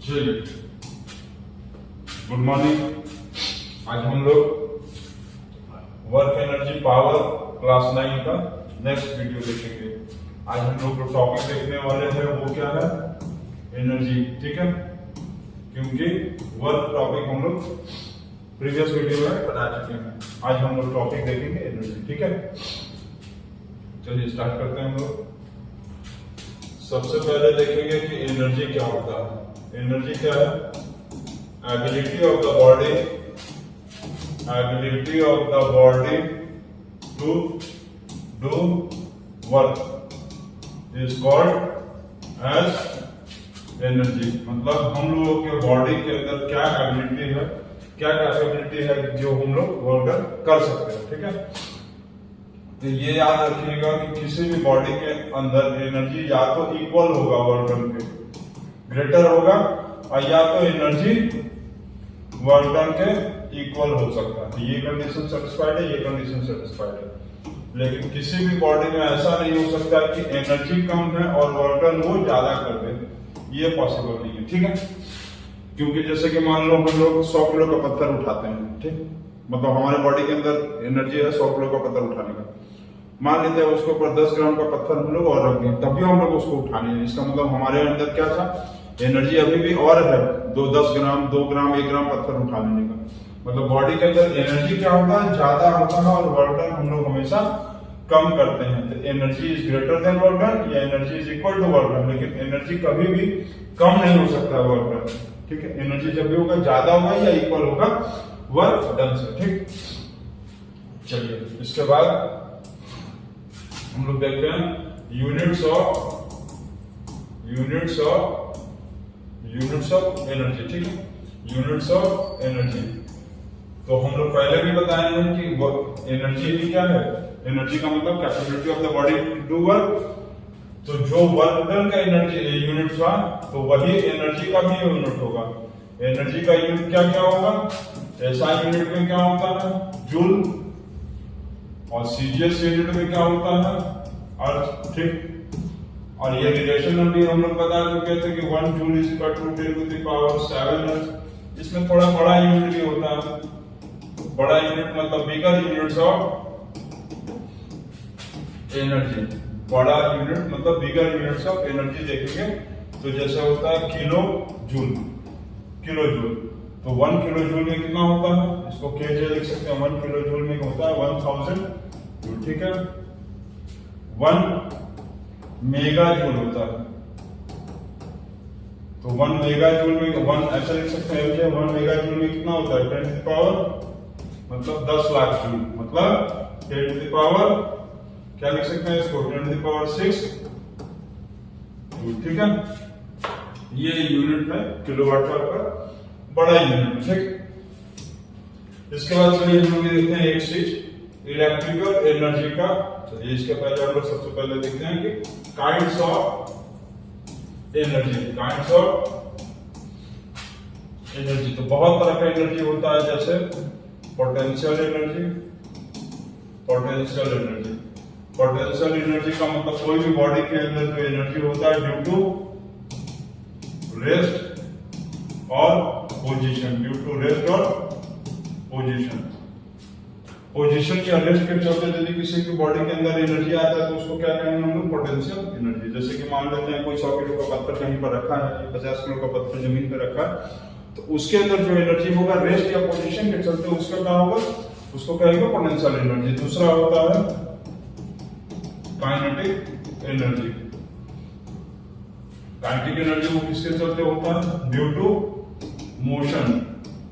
चलिए, good morning. आज हम लोग वर्क एनर्जी पावर क्लास 9 का नेक्स्ट वीडियो देखेंगे। आज हम लोग जो टॉपिक देखने वाले हैं वो क्या है, एनर्जी। ठीक है, क्योंकि वर्क टॉपिक हम लोग प्रीवियस वीडियो में बता चुके हैं। आज हम लोग टॉपिक देखेंगे एनर्जी। ठीक है, चलिए स्टार्ट करते हैं हम लोग। सबसे पहले देखेंगे कि एनर्जी क्या होता है। एनर्जी क्या है? Ability of the body to do work is called as energy. मतलब हम लोगों के बॉडी के अंदर क्या एबिलिटी है, क्या कैपेबिलिटी है जो हम लोग वर्क कर सकते हैं। ठीक है, तो ये याद रखिएगा कि किसी भी बॉडी के अंदर एनर्जी या तो इक्वल होगा वर्क डन के, ग्रेटर होगा, और या तो एनर्जी वर्क डन के इक्वल हो सकता है। ये कंडीशन सेटिस्फाइड है, ये कंडीशन सेटिस्फाइड है। लेकिन किसी भी बॉडी में ऐसा नहीं हो सकता कि एनर्जी कम है और वर्क डन वो ज्यादा कर दे, ये पॉसिबल नहीं है। ठीक है, क्योंकि जैसे कि मान लो हम लोग 100 किलो का पत्थर उठाते हैं, ठीक, मतलब हमारे बॉडी के अंदर एनर्जी है 100 किलो का पत्थर उठाने का। मान लेते हैं उसके ऊपर 10 ग्राम का पत्थर हम लोग और रख दें, तब भी हम लोग उसको उठाने हैं। इसका मतलब हमारे अंदर क्या था, एनर्जी अभी भी और है, 10 ग्राम 2 ग्राम 1 ग्राम पत्थर उठा लेने का। मतलब बॉडी के अंदर एनर्जी क्या होता है, ज्यादा होता है, और वर्क डन हम लोग हमेशा कम करते हैं। तो energy is greater than work done या energy is equal to work done, लेकिन एनर्जी कभी भी कम नहीं हो सकता वर्क डन। ठीक है, एनर्जी जब भी होगा ज्यादा होगा या इक्वल होगा वर्क डन से। ठीक, चलिए इसके बाद हम लोग देखते हैं यूनिट्स ऑफ एनर्जी। ठीक है, यूनिट्स ऑफ एनर्जी। तो हम लोग पहले भी बताए हैं कि एनर्जी भी क्या है, एनर्जी का मतलब capability of the body to do work. तो जो वर्क डन का एनर्जी यूनिट था, तो वही एनर्जी का भी यूनिट होगा। एनर्जी का यूनिट क्या क्या होगा, ऐसा यूनिट में क्या होता है, जूल, और सीजीएस यूनिट में क्या होता है, अर्थ। ठीक, और ये रिलेशन भी हम लोग बता चुके थे कि 1 joule is equal to 10 to the power 7 अर्थ। इसमें थोड़ा बड़ा यूनिट भी होता है। बड़ा यूनिट मतलब बिगर यूनिट्स ऑफ एनर्जी। बड़ा यूनिट मतलब बिगर यूनिट्स ऑफ एनर्जी देखेंगे तो जैसे होता है किलो जूल। तो 1 किलो जूल में कितना होता है, इसको केजे लिख सकते हैं। 1 किलो जूल में होता है 1000 जूल। ठीक है, 1 मेगा जूल होता है। तो 1 मेगा जूल में 1 ऐसा लिख सकते हैं, 1 मेगा जूल में कितना होता है, 10 टू द पावर, मतलब 10 लाख जूल, मतलब 10 टू द पावर क्या लिख सकते हैं इसको, 10 टू द पावर 6 जूल। ठीक है, ये यूनिट है किलोवाट का बड़ा यूनिट। ठीक, इसके बाद चलिए हम लोग देखते हैं एक चीज इलेक्ट्रिकल एनर्जी का। चलिए इसके पहले हम लोग सबसे पहले देखते हैं कि काइंड्स ऑफ एनर्जी। तो बहुत तरह का एनर्जी होता है, जैसे पोटेंशियल एनर्जी का मतलब कोई भी बॉडी के अंदर जो एनर्जी होता है ड्यू टू रेस्ट और पोजीशन। पोजीशन या रेस्ट के चलते यदि किसी की बॉडी के अंदर एनर्जी आता है तो उसको क्या कहेंगे हम लोग, पोटेंशियल एनर्जी। जैसे कि मान लेते हैं कोई 100 किलो का पत्थर कहीं पर रखा है, 50 किलो का पत्थर जमीन पर रखा है, तो उसके अंदर जो एनर्जी होगा रेस्ट या पोजीशन के चलते उसका क्या होगा, उसको कहेंगे पोटेंशियल एनर्जी। दूसरा होता है काइनेटिक एनर्जी। काइनेटिक एनर्जी वो किसके चलते होता है, ड्यू टू मोशन।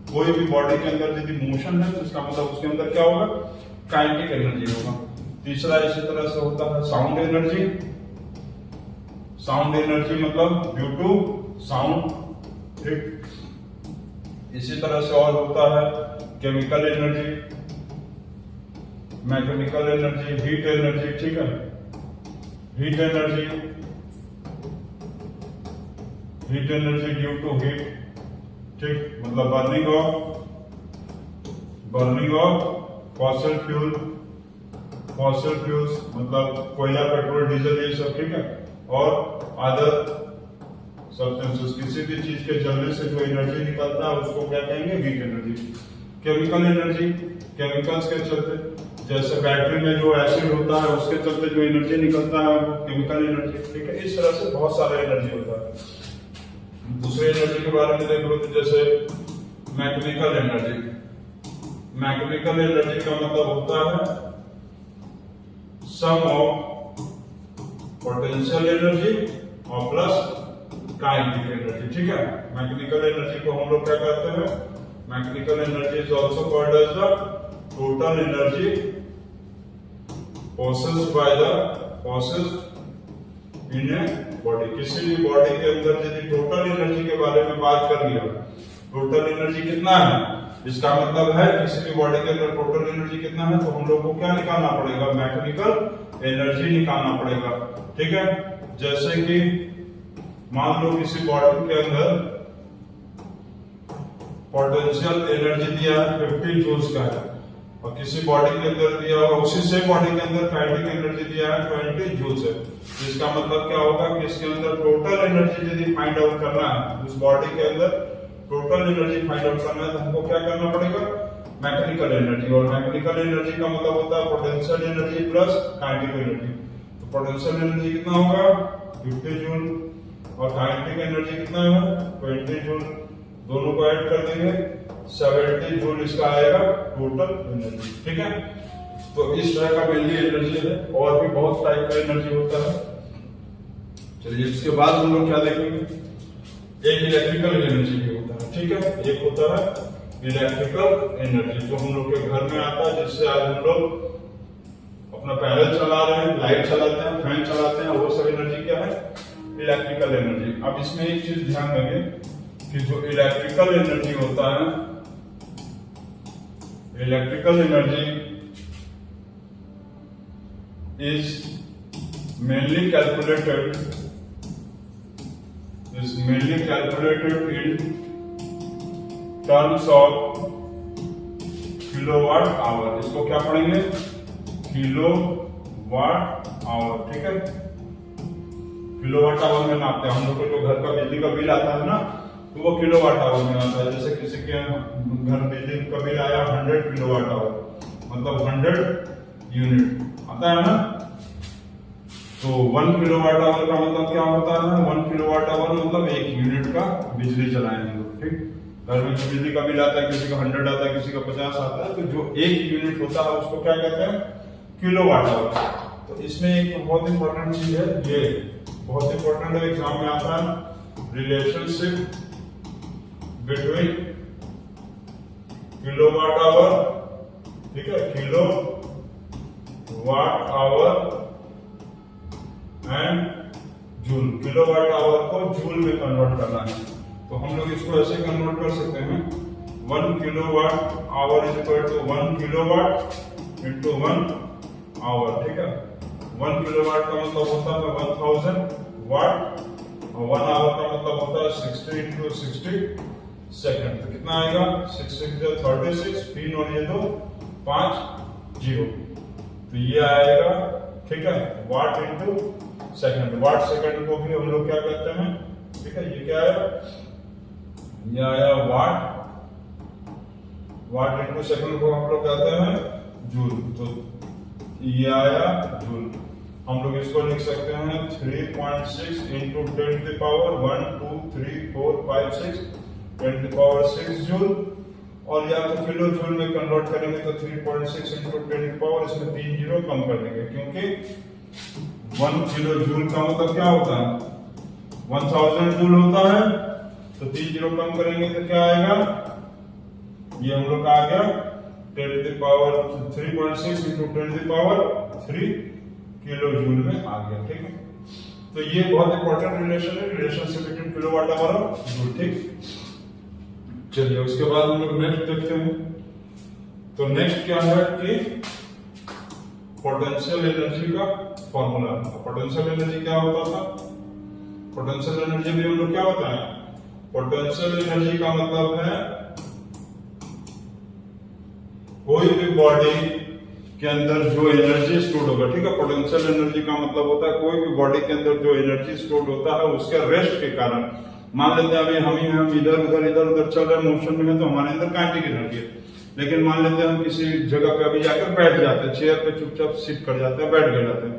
कोई भी बॉडी के अंदर यदि मोशन है तो इसका मतलब उसके अंदर क्या होगा, काइनेटिक एनर्जी होगा। तीसरा इसी तरह से होता है साउंड एनर्जी मतलब ड्यू टू साउंड। ठीक, इसी तरह से और होता है chemical energy, mechanical energy, heat energy. ठीक है, heat energy due to heat. ठीक, मतलब बर्निंग ऑफ फॉसिल फ्यूल्स मतलब कोयला, पेट्रोल, डीजल, ये सब। ठीक है, और अदर सब्सटेंसेस, किसी भी चीज के जलने से जो एनर्जी निकलता है उसको क्या कहेंगे? Weak energy. Chemical energy, chemicals के चलते, जैसे बैटरी में जो एसिड होता है उसके चलते जो एनर्जी निकलता है वो केमिकल एनर्जी। ठीक है, इस तरह से बहुत सारा एनर्जी होता है। दूसरे एनर्जी के बारे में देख लो तो जैसे मैकेनिकल एनर्जी। मैकेनिकल एनर्जी का मतलब होता है सम ऑफ पोटेंशियल एनर्जी और प्लस काइनेटिक एनर्जी। ठीक है, मैकेनिकल एनर्जी को हम लोग क्या कहते हैं? Mechanical energy is also called as the total energy possessed by the possessed in a body। किसी भी बॉडी के अंदर यदि टोटल एनर्जी के बारे में बात कर लिया, टोटल एनर्जी कितना है, इसका मतलब है किसी भी बॉडी के अंदर टोटल एनर्जी कितना है, तो हम लोग को क्या निकालना पड़ेगा? मैकेनिकल एनर्जी निकालना पड़ेगा। ठीक है, जैसे कि मान लो किसी बॉडी के अंदर पोटेंशियल एनर्जी दिया है 50 जूल्स का है, और किसी बॉडी के अंदर दिया हुआ उसी से बॉडी के अंदर काइनेटिक एनर्जी दिया है 20 जूल्स है। इसका मतलब क्या होगा कि इसके अंदर टोटल एनर्जी यदि फाइंड आउट करना है, उस बॉडी के अंदर टोटल एनर्जी फाइंड आउट करना है तो हमको क्या करना पड़ेगा? Mechanical energy. और मैकेनिकल एनर्जी का मतलब होता है potential energy plus kinetic energy. तो पोटेंशियल एनर्जी कितना होगा? 50 जूल, और काइनेटिक एनर्जी कितना है? 20 जूल। दोनों को ऐड कर देंगे 70 जूल इसका आएगा टोटल एनर्जी। ठीक है, तो इस तरह का मेनली एनर्जी है, और भी बहुत टाइप का एनर्जी होता है। चलिए, इसके बाद हम लोग क्या देखेंगे? एक इलेक्ट्रिकल एनर्जी भी होता है। ठीक है, एक होता है इलेक्ट्रिकल एनर्जी जो हम लोग के घर में आता है, जिससे आज हम लोग अपना पैनल चला रहे हैं, लाइट चलाते हैं, फैन चलाते हैं, वो सब एनर्जी क्या है? Electrical energy. अब इसमें एक चीज ध्यान देंगे कि जो इलेक्ट्रिकल एनर्जी होता है, electrical energy is mainly calculated in terms of kilowatt hour. इसको क्या पढ़ेंगे? Kilowatt hour. ठीक है, किलोवाट आवर में नापते हैं हम लोग को। जो घर का बिजली का बिल आता है ना, तो वो किलोवाट आवर में आता है। जैसे किसी के घर बिजली का बिल आया 100 किलोवाट आवर, मतलब 100 यूनिट आता है ना। तो 1 किलोवाट आवर का मतलब क्या होता है? 1 किलोवाट आवर मतलब 1 यूनिट का बिजली चलाएंगे लोग। ठीक, घर में जो बिजली का बिल आता है, किसी का 100 आता है, किसी का 50 आता है, तो जो 1 यूनिट होता है उसको क्या कहते हैं? Kilowatt hour. तो इसमें एक बहुत इंपॉर्टेंट चीज है, ये बहुत इंपॉर्टेंट है, एग्जाम में आता है, रिलेशनशिप बिटवीन किलोवाट आवर, ठीक है, kilowatt hour and joule. Kilowatt hour को जूल में कन्वर्ट करना है, तो हम लोग इसको ऐसे कन्वर्ट कर सकते हैं, 1 kilowatt hour is equal to 1 kilowatt into 1 hour. ठीक है, 1 किलोवाट का मतलब होता है 1000 वाट, और 1 आवर का मतलब होता है 60 इंटू 60 सेकेंड। तो कितना आएगा? 6 36, 3 और ये 2 5 0, तो ये आएगा। ठीक है, वाट इंटू सेकंड। वाट सेकंड को भी हम लोग क्या कहते हैं? ठीक है, ये क्या आया? ये आया वाट। वाट इंटू सेकंड को हम लोग कहते हैं जूल, तो ये आया जूल। हम लोग इसको लिख सकते हैं 3.6 into 10 to the power 1 2 3 4 5 6 10 to the power 6 joule. और या तो किलो जूल में कन्वर्ट करेंगे तो 3.6 इंटू 10 टू द पावर, इसमें 3 जीरो कम कर देंगे, क्योंकि 1 किलो जूल का मतलब क्या होता है? 1000 जूल होता है, तो 3 जीरो कम करेंगे तो क्या आएगा? ये हम लोग का आ गया 10 to the power 3.6 into 10 to the power 3 kilo joule में आ गया। ठीक है, तो ये बहुत इंपॉर्टेंट रिलेशन है, रिलेशनशिप बिटवीन किलोवाट आवर और जूल। ठीक, चलिए उसके बाद हम लोग नेक्स्ट देखते हैं। तो नेक्स्ट क्या है कि पोटेंशियल एनर्जी का फॉर्मूला। पोटेंशियल एनर्जी क्या होता था? पोटेंशियल एनर्जी में हम लोग क्या होता है? पोटेंशियल एनर्जी का मतलब है कोई भी बॉडी के अंदर जो एनर्जी स्टोर होगा, ठीक है, पोटेंशियल एनर्जी का मतलब होता है कोई भी बॉडी के अंदर जो एनर्जी स्टोर होता है उसके रेस्ट के कारण। मान लेते हैं अभी हम इधर उधर चल रहे मोशन में है तो हमारे अंदर काइनेटिक एनर्जी है, लेकिन मान लेते हैं हम किसी जगह पे अभी जाकर बैठ जाते हैं, चेयर पे चुपचाप सिट कर जाते हैं, बैठ गए जाते हैं,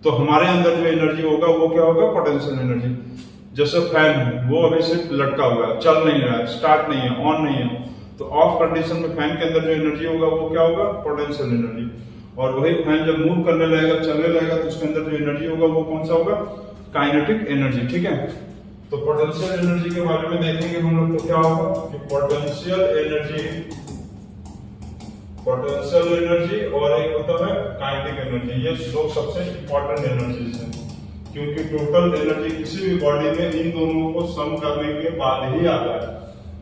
तो हमारे अंदर जो एनर्जी होगा वो क्या होगा, पोटेंशियल एनर्जी। जैसे फैन है वो अभी सिर्फ लटका हुआ है, चल नहीं रहा है, स्टार्ट नहीं है, ऑन नहीं है, तो ऑफ कंडीशन में फैन के अंदर जो एनर्जी होगा वो क्या होगा, पोटेंशियल एनर्जी। और वही फैन जब मूव करने लगेगा, चलने लगेगा, तो उसके अंदर जो एनर्जी होगा वो कौन सा होगा, काइनेटिक एनर्जी। ठीक है, तो पोटेंशियल एनर्जी के बारे में देखेंगे हम लोग, तो क्या होगा कि पोटेंशियल एनर्जी और एक होता है काइनेटिक एनर्जी। ये दो सबसे इंपॉर्टेंट एनर्जीज हैं, क्योंकि टोटल एनर्जी किसी भी बॉडी में इन दोनों को सम करने के बाद ही आता है।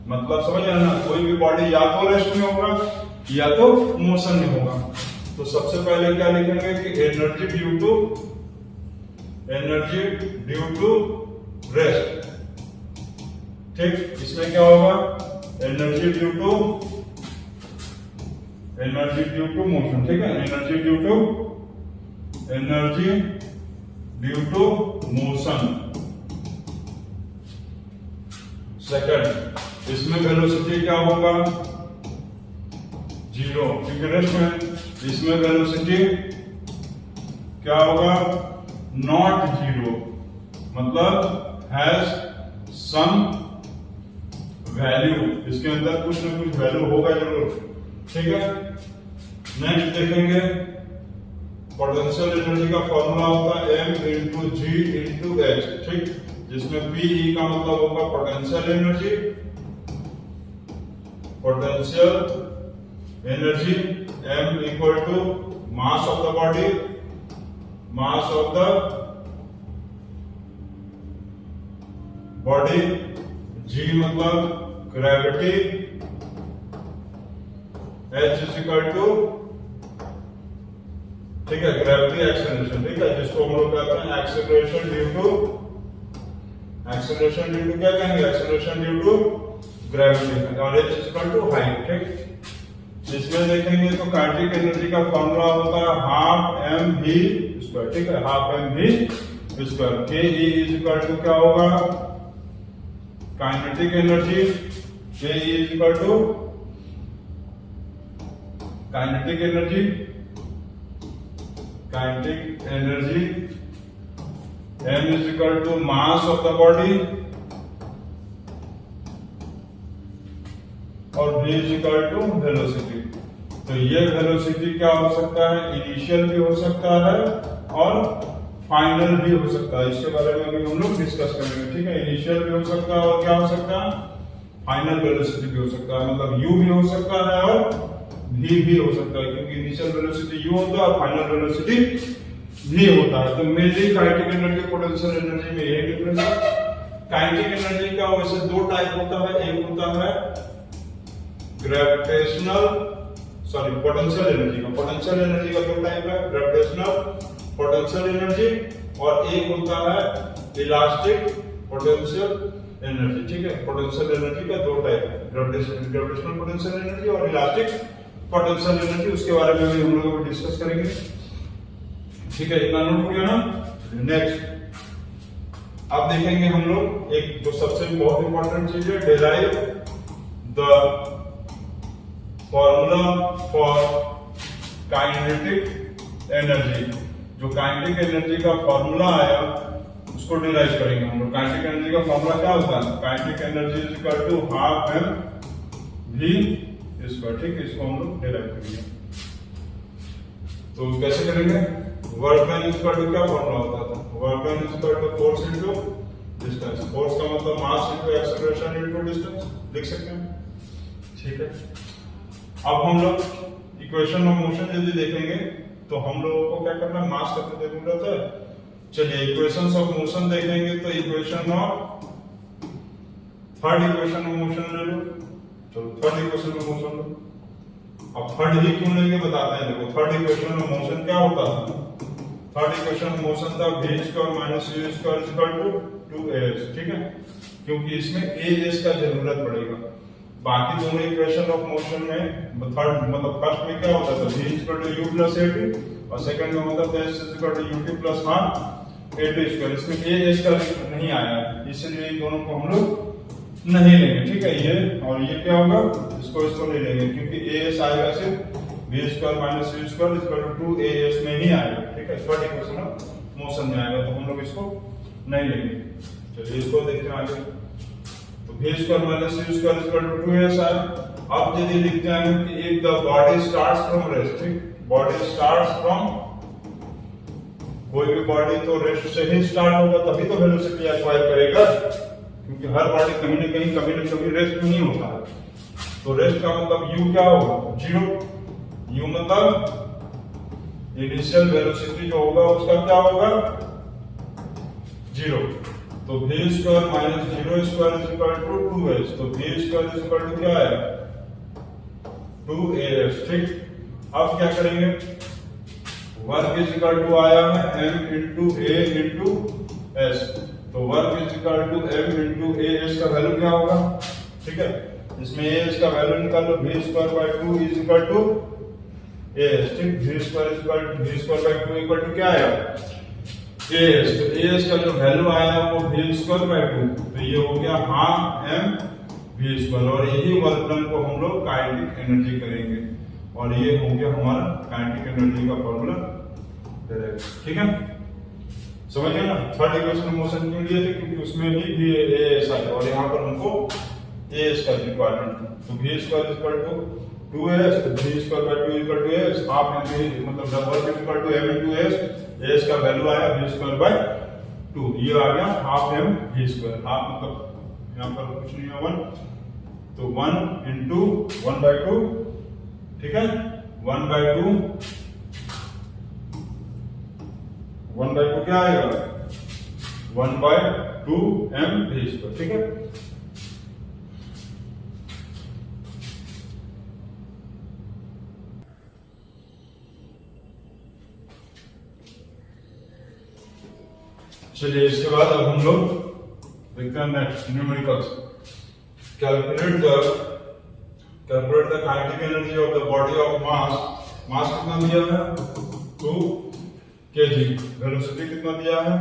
मतलब समझ रहे ना, कोई भी बॉडी या तो रेस्ट में होगा या तो मोशन में होगा। तो सबसे पहले क्या लिखेंगे कि एनर्जी ड्यू टू रेस्ट। ठीक, इसमें क्या होगा, एनर्जी ड्यू टू मोशन। ठीक है, energy due to motion. Second, इसमें वेलोसिटी क्या होगा, 0, क्योंकि रेस्ट में। इसमें वेलोसिटी क्या होगा, नॉट 0, मतलब हैज सम वैल्यू, इसके अंदर कुछ ना कुछ वैल्यू होगा जरूर। ठीक है, नेक्स्ट देखेंगे पोटेंशियल एनर्जी का फॉर्मूला होता है m into g into h. ठीक, जिसमें Pe का मतलब होगा potential energy, m equal to mass of the body, g मतलब gravity, h is equal to, ठीक है, ग्रेविटी एक्सेलरेशन। ठीक है, जिसको हम लोग कहते हैं एक्सेलरेशन ड्यू टू क्या कहेंगे, एक्सेलरेशन ड्यू टू ग्रेविटी, और h is equal to height. ठीक, इसमें देखेंगे तो काइनेटिक एनर्जी का फॉर्मूला होता है हाफ एम वी स्क्वायर। ठीक है, हाफ एम वी स्क्वायर। के ई इज इक्वल टू क्या होगा, kinetic energy, K E is equal to kinetic energy, m is equal to mass of the body और v is equal to velocity. तो ये velocity क्या हो सकता है, इनिशियल भी हो सकता है और फाइनल भी हो सकता है। इसके बारे में अभी हम लोग डिस्कस करेंगे। ठीक है, इनिशियल भी हो सकता है और क्या हो सकता है, फाइनल वेलोसिटी भी हो सकता है। मतलब u भी हो सकता है और v भी हो सकता है, क्योंकि इनिशियल वेलोसिटी u होता है और फाइनल वेलोसिटी v होता है। तो mainly kinetic energy potential energy में यही डिफरेंस है। काइनेटिक एनर्जी का वैसे दो टाइप होता है, एक होता है पोटेंशियल एनर्जी का दो टाइप है, ग्रेविटेशनल पोटेंशियल एनर्जी और एक होता है इलास्टिक पोटेंशियल एनर्जी। ठीक है, पोटेंशियल एनर्जी का दो टाइप है, ग्रेविटेशनल पोटेंशियल एनर्जी और इलास्टिक पोटेंशियल एनर्जी। उसके बारे में भी हम लोग अभी डिस्कस करेंगे। ठीक है, इतना नोट हो गया ना। नेक्स्ट अब देखेंगे हम लोग एक जो सबसे बहुत इंपॉर्टेंट चीज है, derive the formula for kinetic energy. जो काइनेटिक एनर्जी का फॉर्मूला आया उसको डिराइव करेंगे हम लोग। काइनेटिक एनर्जी का फॉर्मूला क्या होता है, kinetic energy is equal to half m v square. ठीक है, इसको हम लोग डिराइव करेंगे। तो कैसे करेंगे, वर्क डन इक्वल टू क्या फॉर्मूला होता था, work done equal to force into distance. Force का मतलब mass into acceleration into distance लिख सकते हैं। ठीक है, अब हम लोग इक्वेशन ऑफ मोशन यदि देखेंगे तो हम लोगों को क्या करना है, मास कितने जरूरत है। चलिए इक्वेशंस ऑफ मोशन देखेंगे तो equation of third equation of motion ले लो। चलो थर्ड इक्वेशन ऑफ मोशन लो। अब थर्ड ही क्यों लेंगे बताते हैं। देखो थर्ड इक्वेशन ऑफ मोशन क्या होता था, थर्ड इक्वेशन ऑफ मोशन था v square minus u square equal to 2as। ठीक है, क्योंकि इसमें as का जरूरत पड़ेगा। बाकी दोनों इक्वेशन ऑफ मोशन में थर्ड मतलब फर्स्ट में क्या होता था, v equal to u plus at, और सेकंड में होता था s equal to ut plus half at square. इसमें a s का नहीं आया, इसलिए इन दोनों को हम लोग नहीं लेंगे, ठीक है। ये और ये क्या होगा, इसको ले लेंगे, क्योंकि a s आएगा सिर्फ v square minus u square equal to 2as में ही आएगा, ठीक है। थर्ड इक्वेशन ऑफ मोशन में आएगा, तो हम लोग इसको नहीं लेंगे। चलिए इसको देखते हैं आगे। तो v square minus u square equal to 2as आया। अब यदि लिखते हैं कि if the body starts from rest, ठीक, बॉडी स्टार्ट्स फ्रॉम, कोई भी बॉडी तो रेस्ट से ही स्टार्ट होगा, तभी तो वेलोसिटी एक्वायर करेगा, क्योंकि हर बॉडी कहीं ना कभी रेस्ट में ही होता है। तो रेस्ट का मतलब u क्या होगा, 0। u मतलब इनिशियल वेलोसिटी जो होगा उसका क्या होगा, 0। तो v square minus 0 square is equal to 2s, तो v square is equal to क्या है, 2as, ठीक। अब क्या करेंगे, वर्क इज इक्वल टू आया है m into a into s, तो work is equal to m into as का वैल्यू क्या होगा, ठीक है। इसमें as का वैल्यू निकालो, v square by 2 is equal to as, ठीक। v square by 2 equal to क्या आया, as, तो as का जो वैल्यू आया वो v स्क्वायर बाय 2, तो ये हो गया हाफ m v स्क्वायर, और यही वर्क डन को हम लोग काइनेटिक एनर्जी करेंगे, और ये हो गया हमारा काइनेटिक एनर्जी का फॉर्मूला, ठीक है। समझ गए ना। थर्ड इक्वेशन मोशन क्यों लिए थे, क्योंकि उसमें भी as आया, और यहाँ पर हमको as का रिक्वायरमेंट है। तो v square equal to 2as, तो v square by 2 equal to as, half m मतलब work equal to m into as का वैल्यू आया v स्क्वायर बाय 2, ये आ गया half m v square, half मतलब यहाँ पर कुछ नहीं है 1, तो 1 इंटू 1 बाय 2, ठीक है। 1 बाय 2 क्या आएगा, 1 बाय 2 m v स्क्वायर, ठीक है। चलिए इसके बाद अब हम लोग देखते हैं next numericals. Calculate the kinetic energy of the body of मास कितना दिया है, 2 kg, वेलोसिटी कितना दिया है,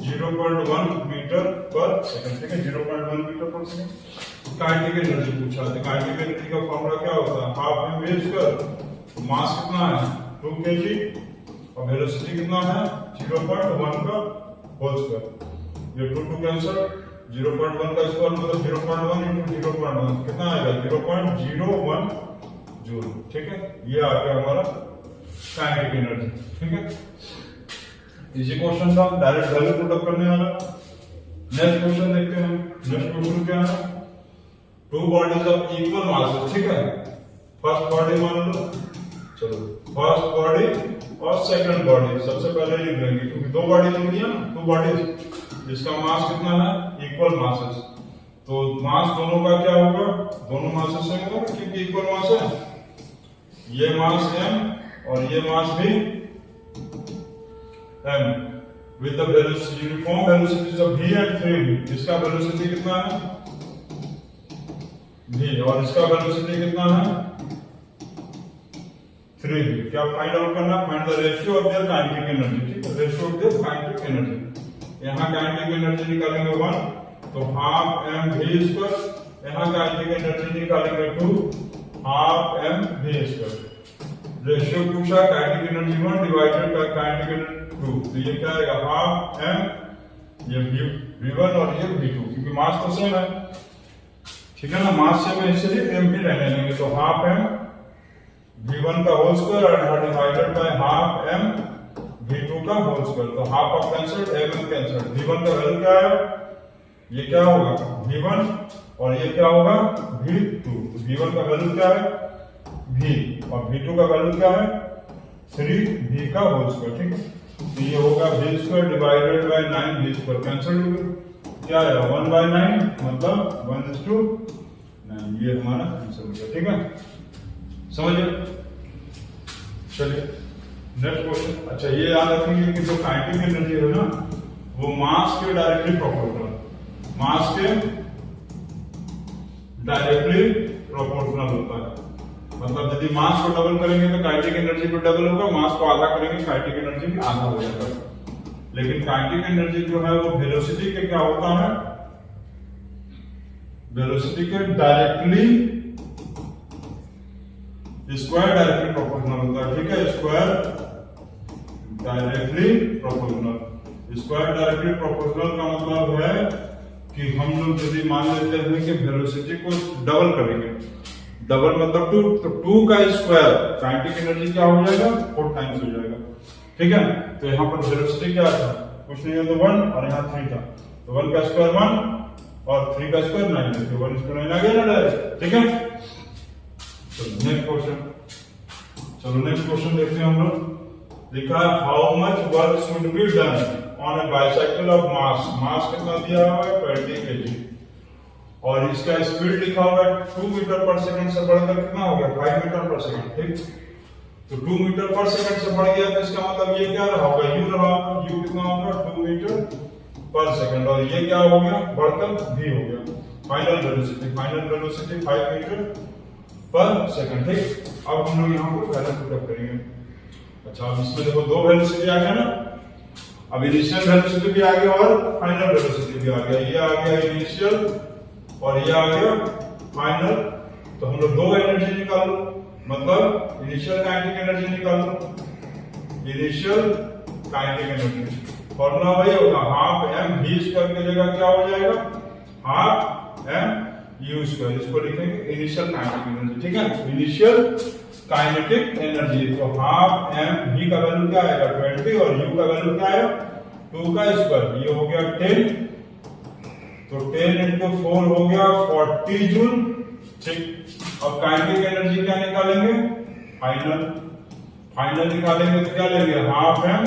0.1 मीटर पर सेकंड, ठीक है, 0.1 metre per second. Kinetic energy पूछा है, काइनेटिक एनर्जी का फॉर्मूला क्या होता है, हाफ m v स्क्वायर, मास कितना है 2 kg, और वेलोसिटी कितना है 0.1 का होल स्क्वायर, ये 2 कैंसिल, 0.1 का स्क्वायर मतलब 0.1 इंटू 0.1 कितना आएगा, 0.01 जूल, ठीक है। ये आ गया हमारा काइनेटिक एनर्जी, ठीक है। इजी क्वेश्चन था, डायरेक्ट वैल्यू पुट अप करने वाला। नेक्स्ट क्वेश्चन देखते हैं। नेक्स्ट क्वेश्चन क्या है, 2 बॉडीज ऑफ इक्वल मास, ठीक है। फर्स्ट बॉडी मान लो, चलो फर्स्ट बॉडी और सेकंड बॉडी सबसे पहले लिख लेंगे, क्योंकि 2 बॉडी लिख दिया ना, 2 बॉडी, इसका मास कितना है, इक्वल मासेस, तो मास दोनों का क्या होगा, दोनों मासेस सेम होगा, क्योंकि इक्वल मास है। ये मास m और ये मास भी m, with the velocity uniform velocities of v and 3v। इसका वेलोसिटी कितना है v, और इसका वेलोसिटी कितना है 3v। क्या फाइंड आउट करना, find the ratio of their kinetic energy, ठीक है, ratio of their kinetic energy. यहाँ काइनेटिक एनर्जी निकालेंगे 1, तो हाफ m v स्क्वायर, यहाँ काइनेटिक एनर्जी निकालेंगे 2, half m v square. Ratio पूछा, kinetic energy 1 divided by kinetic energy 2, तो ये क्या आएगा, हाफ m, ये v1 और ये v2, क्योंकि मास तो सेम है, ठीक है ना, मास सेम है इसलिए m भी रहने देंगे, तो हाफ m v1 का होल स्क्वायर और divided by half m v2 का होल स्क्वायर, तो half of cancelled, m cancelled, v1 का वैल्यू क्या है, ये क्या होगा v1, और ये क्या होगा v2, तो v1 का वैल्यू क्या है v, और v2 का वैल्यू क्या है 3v का होल स्क्वायर, ठीक है। तो ये होगा v square divided by 9v square, cancel हो गया, क्या आएगा 1/9, मतलब 1:9, ये हमारा आंसर हो गया, ठीक है। समझिए। चलिए नेक्स्ट क्वेश्चन। अच्छा ये याद रखेंगे कि जो काइनेटिक एनर्जी है ना, वो मास के डायरेक्टली प्रोपोर्शनल, मास के डायरेक्टली प्रोपोर्शनल होता है। मतलब यदि मास को डबल करेंगे तो काइनेटिक एनर्जी भी डबल होगा, मास को आधा करेंगे काइनेटिक एनर्जी भी आधा हो जाएगा। लेकिन काइनेटिक एनर्जी जो है वो वेलोसिटी के क्या होता है, वेलोसिटी के डायरेक्टली स्क्वायर डायरेक्टली प्रोपोर्शनल होता है। ठीक है, square directly proportional. Square directly proportional का मतलब है कि हम लोग यदि मान लेते हैं कि वेलोसिटी को डबल करेंगे, डबल मतलब 2, तो 2 का स्क्वायर काइनेटिक एनर्जी क्या हो जाएगा, 4 टाइम्स हो जाएगा। ठीक है, तो यहाँ पर वेलोसिटी क्या था, कुछ नहीं है तो 1 और यहाँ 3 था, तो 1 का स्क्वायर 1 और 3 का स्क्वायर 9, तो 1 स्क्वायर 9 आ गया ना डायरेक्ट। ठीक है, तो नेक्स्ट क्वेश्चन, चलो नेक्स्ट क्वेश्चन देखते हैं हम लोग। लिखा है how much work should be done on a bicycle of mass, mass कितना दिया हुआ है 20 kg, और इसका स्पीड लिखा हुआ है 2 मीटर पर सेकंड से बढ़कर कितना हो गया 5 मीटर पर सेकंड। ठीक, तो 2 मीटर पर सेकंड से बढ़ गया तो इसका मतलब ये क्या रहा होगा, यू रहा होगा, यू कितना होगा 2 मीटर पर सेकंड, और ये क्या हो गया बढ़कर v हो गया। Final velocity 5 metre per second. ठीक, अब हम लोग यहाँ पर फाइनल पुटअप करेंगे। अच्छा, अब इसमें देखो 2 वेलोसिटी आ गया ना, अब इनिशियल वेलोसिटी भी आ गया और फाइनल वेलोसिटी भी आ गया। ये आ गया इनिशियल और ये आ गया फाइनल, तो हम लोग 2 एनर्जी निकाल लो, मतलब इनिशियल काइनेटिक एनर्जी निकाल लो। इनिशियल काइनेटिक एनर्जी फॉर्मूला वही होगा, हाफ एम वी स्क्वायर की जगह क्या हो जाएगा, हाफ एम यू स्क्वायर, इसको लिखेंगे इनिशियल काइनेटिक एनर्जी। ठीक है, इनिशियल काइनेटिक एनर्जी, तो हाफ एम वी का वैल्यू क्या आएगा 20 और यू का वैल्यू क्या आएगा 2 का स्क्वायर, ये हो गया 10, तो 10 into 4 हो गया 40 जूल। ठीक, अब काइनेटिक एनर्जी क्या निकालेंगे, फाइनल, फाइनल निकालेंगे तो क्या लेंगे हाफ एम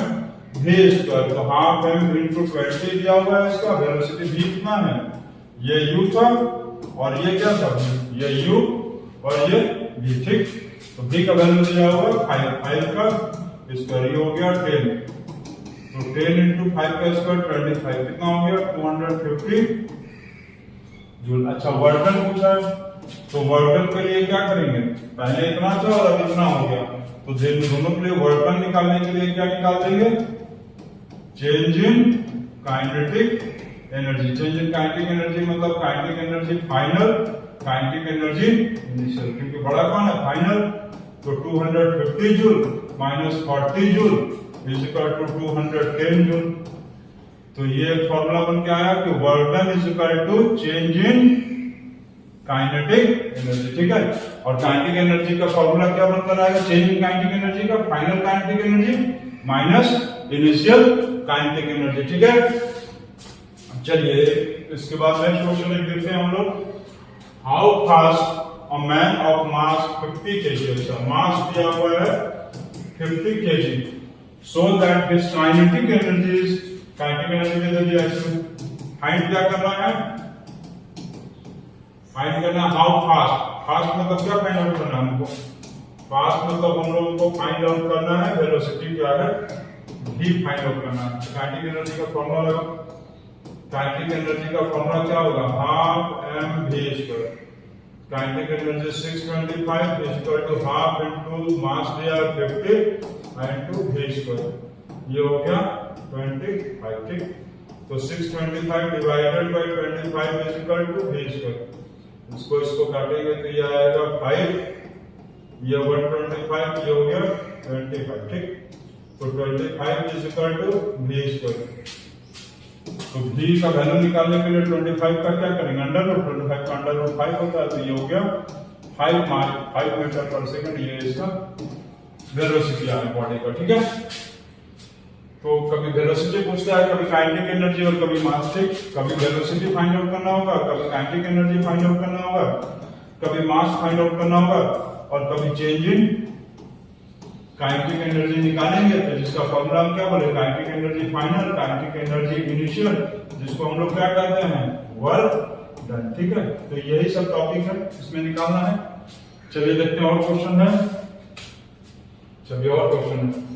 वी स्क्वायर, तो हाफ एम इंटू 20 दिया हुआ है, इसका वेलोसिटी v कितना है, ये u था और ये क्या था, ये u और ये v। ठीक, तो v का वैल्यू दिया हुआ है 5 का स्क्वायर, ये हो गया 10, तो 10 into 5 का स्क्वायर 25, कितना हो गया 250 जूल। अच्छा, वर्क डन पूछा है, तो वर्क डन के लिए क्या करेंगे, पहले इतना था और अब इतना हो गया, तो दोनों के लिए वर्क डन निकालने के लिए क्या निकाल देंगे, change in kinetic energy. Change in kinetic energy मतलब kinetic energy final, kinetic energy initial, क्योंकि बड़ा कौन है फाइनल, तो 250 joule minus 40 joule is equal to 210 joule. तो ये फॉर्मूला बन के आया कि work done is equal to change in kinetic energy. ठीक है, और काइनेटिक एनर्जी का फॉर्मूला क्या बनकर आएगा, चेंज इन काइनेटिक एनर्जी का final kinetic energy minus initial kinetic energy. ठीक है, चलिए इसके बाद नेक्स्ट क्वेश्चन लिख देते हैं हम लोग, how fast a man of mass 50 kg, अच्छा मास दिया हुआ है 50 kg, so that his kinetic energy is, kinetic energy दे दिया इसमें, फाइंड क्या करना है, फाइंड करना हाउ फास्ट, फास्ट मतलब क्या फाइंड आउट करना है हमको, फास्ट मतलब हम लोगों को फाइंड आउट करना है वेलोसिटी क्या है, v फाइंड आउट करना है। काइनेटिक एनर्जी का फॉर्मूला लगाओ, काइनेटिक एनर्जी का फॉर्मूला क्या होगा, half m v square, kinetic energy 625 is equal to half into mass दिया 50 इनटू v स्क्वायर, ये हो गया 25। ठीक, तो 625 divided by 25 is equal to v square, इसको काटेंगे तो ये आएगा 5, ये 125, ये हो गया 25। ठीक, तो 25 is equal to v square, तो v का वैल्यू निकालने के लिए 25 का क्या करेंगे अंडर रूट, 25 का अंडर रूट 5 होता है, तो ये हो गया 5 मीटर पर सेकंड, ये इसका वेलोसिटी है बॉडी का। ठीक है, तो कभी वेलोसिटी पूछता है, कभी काइनेटिक एनर्जी और कभी मास। ठीक, कभी वेलोसिटी फाइंड आउट करना होगा, कभी काइनेटिक एनर्जी फाइंड आउट करना होगा, कभी मास फाइंड आउट करना होगा, और कभी चेंज इन काइनेटिक एनर्जी निकालेंगे, तो जिसका फॉर्मूला हम क्या बोले, kinetic energy final, kinetic energy initial, जिसको हम लोग क्या कहते हैं वर्क डन। ठीक है, तो यही सब टॉपिक है इसमें निकालना है। चलिए देखते हैं और क्वेश्चन है, चलिए और क्वेश्चन है,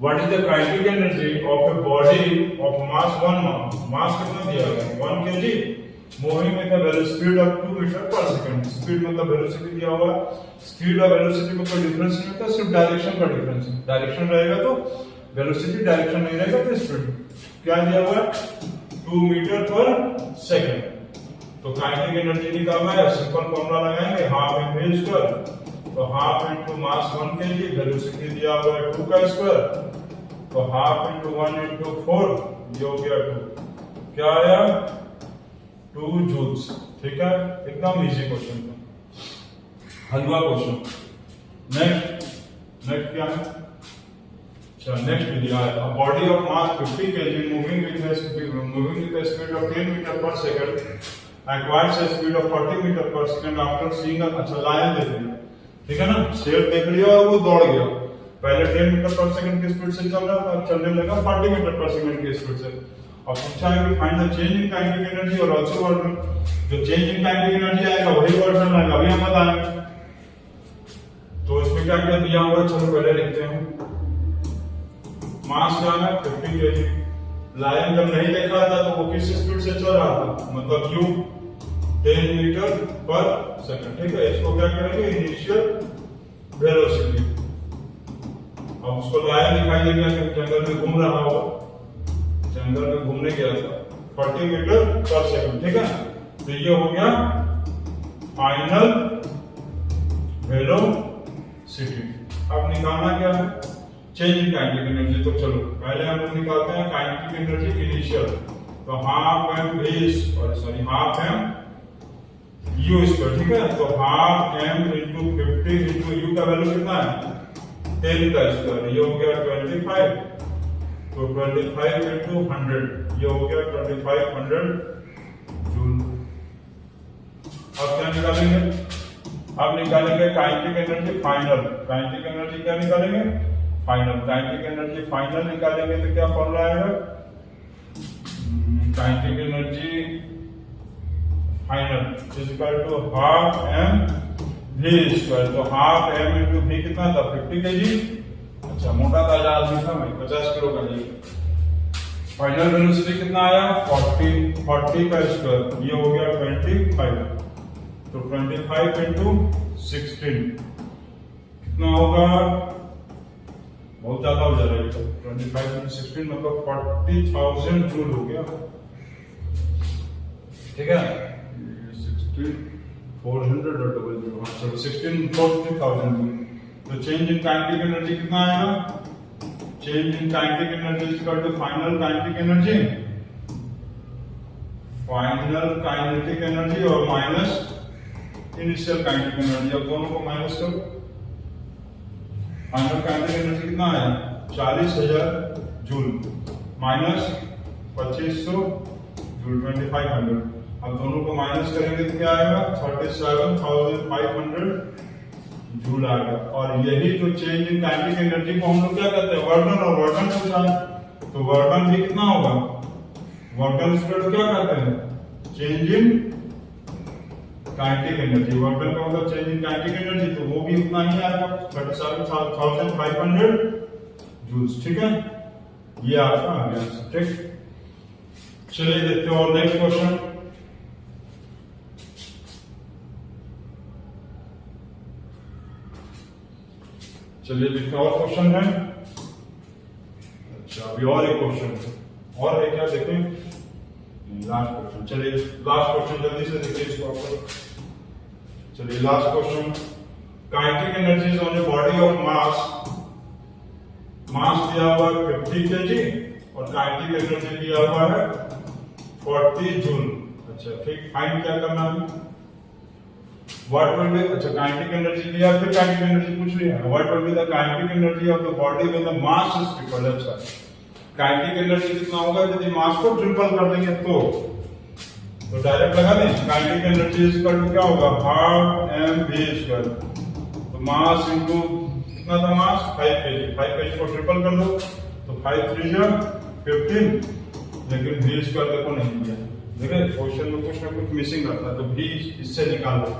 what is the kinetic energy of a body of mass 1 mass, mass कितना दिया है 1 kg moving with speed of 2 metre per second. Speed मतलब वेलोसिटी दिया हुआ है, स्पीड और वेलोसिटी में कोई डिफरेंस नहीं होता, सिर्फ डायरेक्शन का डिफरेंस है। डायरेक्शन रहेगा तो वेलोसिटी, डायरेक्शन नहीं रहेगा तो स्पीड। क्या दिया हुआ है 2 मीटर पर सेकंड। तो काइनेटिक एनर्जी निकालना है, सिंपल फॉर्मूला लगाएंगे हाफ एम स्क्वायर, तो half into mass 1 kg, velocity दिया हुआ है 2 का स्क्वायर, तो हाफ इंटू 1 इंटू 4 ये हो गया 2, क्या आया 2 जूल्स। ठीक है, एकदम इजी क्वेश्चन था, हलवा क्वेश्चन। नेक्स्ट क्या है, अच्छा नेक्स्ट दिया है body of mass 50 kg moving with the speed of 10 metre per second acquires the speed of 40 metre per second after seeing. अच्छा लाइन देख लिया, ठीक है ना, शेर देख लिया और वो दौड़ गया। पहले 10 मीटर पर सेकंड की स्पीड से चल रहा था, चलने लगा 40 मीटर पर सेकंड की स्पीड से। अब पूछा है कि find the change in kinetic energy और आल्सो वर्क डन। जो चेंज इन काइनेटिक एनर्जी आएगा वही वर्क डन आएगा, अभी हम बताएंगे। तो इसमें क्या क्या दिया हुआ है, चलो पहले लिखते हैं। मास क्या है 50 kg। लायन जब नहीं देखा था तो वो किस स्पीड से चल रहा था, मतलब u 10 मीटर पर सेकंड। ठीक है, इसको क्या करेंगे इनिशियल वेलोसिटी। अब उसको लायन दिखाई दे गया कि जंगल में घूम रहा होगा, जंगल में घूमने गया था 40 मीटर पर सेकंड। ठीक है, तो ये हो गया फाइनल वेलोसिटी। अब निकालना क्या है चेंज इन काइनेटिक एनर्जी। तो चलो पहले हम लोग निकालते हैं काइनेटिक एनर्जी इनिशियल, तो हाफ एम बेस और sorry half m u square. ठीक है, तो half m into 50 into u का वैल्यू कितना है 10 का स्क्वायर, ये हो गया 25, तो 25 इंटू 100 ये हो गया 2500 जूल। अब क्या निकालेंगे, अब निकालेंगे kinetic energy final. Kinetic energy क्या निकालेंगे फाइनल, काइनेटिक एनर्जी फाइनल निकालेंगे तो क्या फॉर्मूला आएगा, kinetic energy final is equal to half m v square. तो हाफ एम इंटू वी कितना था 50 kg। अच्छा मोटा ताजा आदमी था भाई, 50 किलो का जी। फाइनल वेलोसिटी कितना आया 40 का स्क्वायर, ये हो गया 25, तो 25 इंटू 16 कितना होगा, बहुत ज्यादा हो जा रहा है, 25 इंटू 16 मतलब 40,000 जूल हो गया। ठीक है, 400 और डबल जीरो, चलो 16 40,000 जूल। तो चेंज इन काइनेटिक एनर्जी कितना आएगा, change in kinetic energy is equal to final kinetic energy, final kinetic energy और माइनस इनिशियल काइनेटिक एनर्जी। अब दोनों को माइनस करो, फाइनल काइनेटिक एनर्जी कितना है 40,000 जूल माइनस 2500 जूल 2500। अब दोनों को माइनस करेंगे तो क्या आएगा 37,500 जूल आएगा। और यही जो चेंज इन काइनेटिक एनर्जी को हम लोग क्या कहते हैं वर्क डन, और वर्क डन पूछा है तो वर्क डन भी कितना होगा, वर्क डन स्क्वायर क्या कहते हैं change in kinetic energy. Work done का मतलब चेंज इन काइनेटिक एनर्जी, तो वो भी उतना ही आएगा 37,500 जूल्स। ठीक है, ये आपका आ गया। ठीक, चलिए देखते हैं और नेक्स्ट क्वेश्चन। चलिए देखते हैं और क्वेश्चन है। अच्छा अभी और एक क्वेश्चन और है क्या, देखें लास्ट क्वेश्चन। चलिए लास्ट क्वेश्चन जल्दी से देखिए इसको आप। चलिए last question, kinetic energy on a body of mass, mass दिया हुआ है 50 kg और काइनेटिक एनर्जी दिया हुआ है 40 जूल। अच्छा ठीक, फाइंड क्या करना है, व्हाट विल बी, अच्छा काइनेटिक एनर्जी दिया, फिर काइनेटिक एनर्जी पूछ रही है, what will be the kinetic energy of the body when the mass is triple. अच्छा काइनेटिक एनर्जी कितना होगा यदि मास को ट्रिपल कर देंगे तो डायरेक्ट लगा दें, काइनेटिक एनर्जी इक्वल टू क्या होगा हाफ एम वी स्क्वायर। तो मास इनटू कितना था मास 5 kg, 5 kg को ट्रिपल कर दो तो 5 3 जा 15, लेकिन वी स्क्वायर देखो नहीं दिया। देखिए क्वेश्चन में कुछ ना कुछ मिसिंग रहता है, तो वी इससे निकाल दो।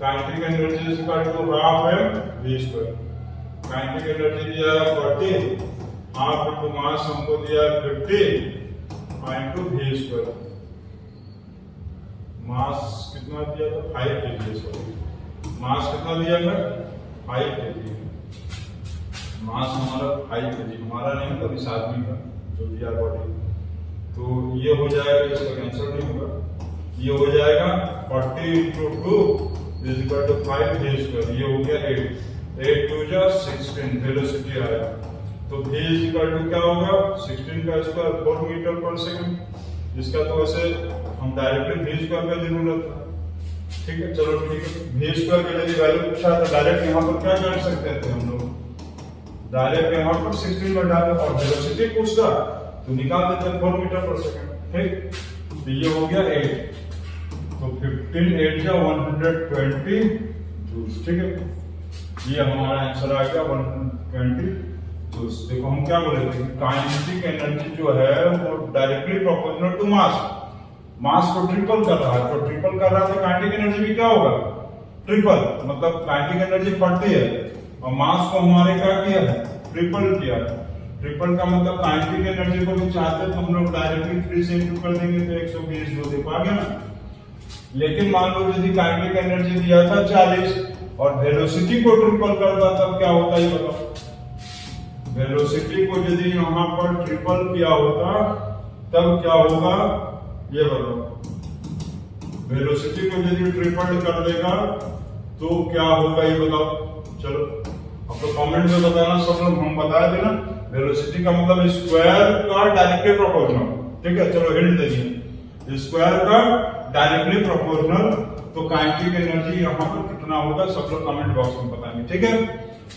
Kinetic energy equal to half m v square, kinetic energy दिया है 40, हाफ इंटू मास हमको दिया है 50 इंटू वी स्क्वायर। मास कितना दिया था 5 kg, सॉरी मास कितना दिया था 5 kg, मास हमारा 5 kg, हमारा नहीं मतलब इस आदमी का जो दिया बॉडी। तो ये हो जाएगा, इसका कैंसर नहीं होगा, ये हो जाएगा 40 × 2 = 5 v², ये हो गया 8 2 जा 16 वेलोसिटी आया। तो v = क्या होगा 16 का स्क्वायर 4 मीटर/सेकंड। इसका तो वैसे हम डायरेक्टली v² का जरूरत है, ठीक है। चलो ठीक है, v² की यदि वैल्यू पूछा तो डायरेक्ट यहाँ पर क्या कर सकते थे हम लोग, डायरेक्ट यहाँ पर 16 में डाले और वेलोसिटी पूछता तो निकाल देते 4 मीटर/सेकंड, ठीक। तो ये हो गया 8, तो 15 8 जा 120 जूल्स, ठीक है। ये हमारा आंसर आ गया 120 जूल्स। देखो हम क्या बोले थे, काइनेटिक एनर्जी जो है वो डायरेक्टली प्रोपोर्शनल टू मास, मास को ट्रिपल कर रहा है, तो ट्रिपल कर रहा है तो काइनेटिक एनर्जी भी क्या होगा ट्रिपल, मतलब काइनेटिक एनर्जी 40 है और मास को हमारे क्या किया है ट्रिपल किया है। ट्रिपल का मतलब काइनेटिक एनर्जी को भी चाहते तो हम लोग डायरेक्टली 3 से इंटू कर देंगे तो 120 जो देखो आ गया ना। लेकिन मान लो यदि काइनेटिक एनर्जी दिया था 40 और वेलोसिटी को ट्रिपल करता तब क्या होता है बताओ, वेलोसिटी को यदि यहाँ पर ट्रिपल किया होता तब क्या होगा ये बताओ, वेलोसिटी को यदि ट्रिपल कर देगा तो क्या होगा ये बताओ। चलो अब तो कमेंट में बताना सब लोग, हम बता देना वेलोसिटी का मतलब स्क्वायर का डायरेक्टली प्रोपोर्शनल, ठीक है। चलो हिंट देखिए, स्क्वायर का डायरेक्टली प्रोपोर्शनल, तो काइनेटिक एनर्जी यहाँ पर कितना होगा सब लोग कमेंट बॉक्स में बताएंगे, ठीक है।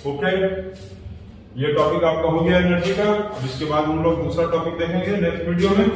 ओके, ये टॉपिक आपका हो गया एनर्जी का। अब इसके बाद हम लोग दूसरा टॉपिक देखेंगे नेक्स्ट वीडियो में।